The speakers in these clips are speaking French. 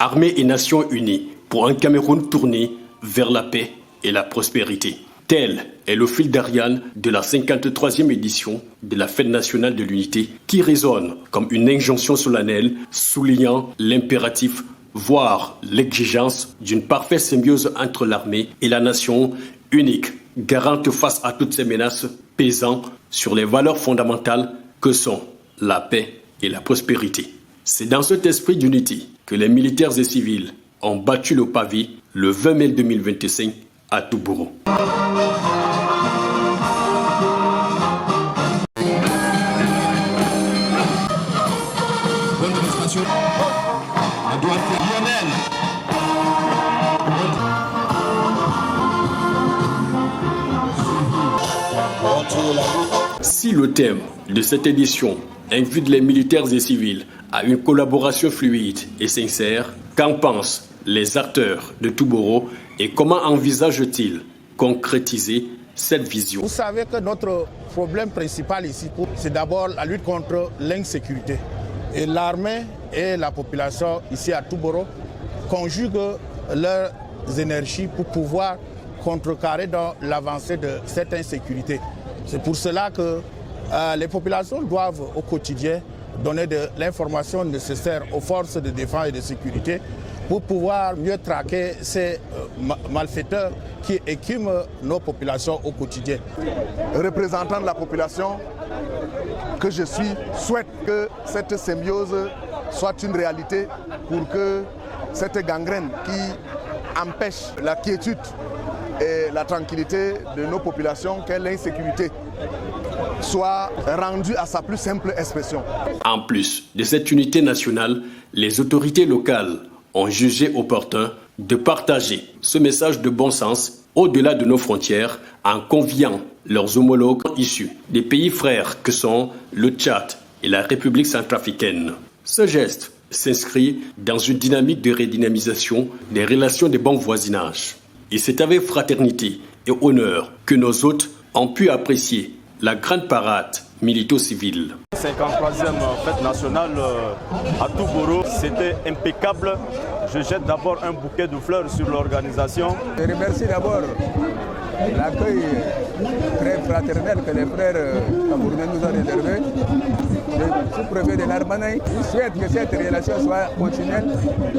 Armée et Nations Unies pour un Cameroun tourné vers la paix et la prospérité. Tel est le fil d'Ariane de la 53e édition de la Fête nationale de l'unité qui résonne comme une injonction solennelle soulignant l'impératif, voire l'exigence d'une parfaite symbiose entre l'armée et la nation unique, garante face à toutes ces menaces pesant sur les valeurs fondamentales que sont la paix et la prospérité. C'est dans cet esprit d'unité que les militaires et civils ont battu le pavé le 20 mai 2025 à Touboro. Si le thème de cette édition invite les militaires et civils à une collaboration fluide et sincère, qu'en pensent les acteurs de Touboro et comment envisagent-ils concrétiser cette vision? Vous savez que notre problème principal ici, c'est d'abord la lutte contre l'insécurité. Et l'armée et la population ici à Touboro conjuguent leurs énergies pour pouvoir contrecarrer dans l'avancée de cette insécurité. C'est pour cela que les populations doivent au quotidien donner de l'information nécessaire aux forces de défense et de sécurité pour pouvoir mieux traquer ces malfaiteurs qui écument nos populations au quotidien. Représentant de la population que je suis, souhaite que cette symbiose soit une réalité pour que cette gangrène qui empêche la quiétude et la tranquillité de nos populations, qu'est l'insécurité, soit rendue à sa plus simple expression. En plus de cette unité nationale, les autorités locales ont jugé opportun de partager ce message de bon sens au-delà de nos frontières en conviant leurs homologues issus des pays frères que sont le Tchad et la République centrafricaine. Ce geste s'inscrit dans une dynamique de redynamisation des relations de bon voisinage. Et c'est avec fraternité et honneur que nos hôtes ont pu apprécier la grande parade milito-civile. 53e fête nationale à Touboro, c'était impeccable. Je jette d'abord un bouquet de fleurs sur l'organisation. Je remercie d'abord l'accueil très fraternel que les frères camerounais nous ont réservé. Le sous-préfet de l'Armanaï souhaite que cette relation soit continuelle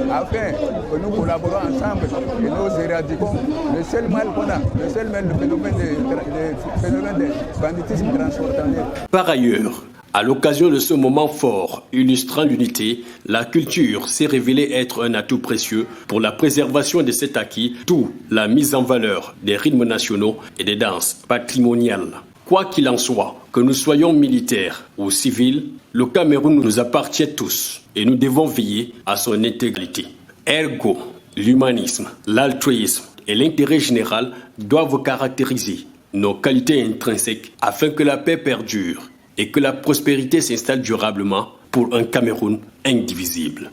afin que nous collaborons ensemble et nous éradiquons le seul mal qu'on a, le seul mal, le phénomène de banditisme transfrontalier. Par ailleurs, à l'occasion de ce moment fort illustrant l'unité, la culture s'est révélée être un atout précieux pour la préservation de cet acquis, tout la mise en valeur des rythmes nationaux et des danses patrimoniales. Quoi qu'il en soit, que nous soyons militaires ou civils, le Cameroun nous appartient tous et nous devons veiller à son intégrité. Ergo, l'humanisme, l'altruisme et l'intérêt général doivent caractériser nos qualités intrinsèques afin que la paix perdure et que la prospérité s'installe durablement pour un Cameroun indivisible.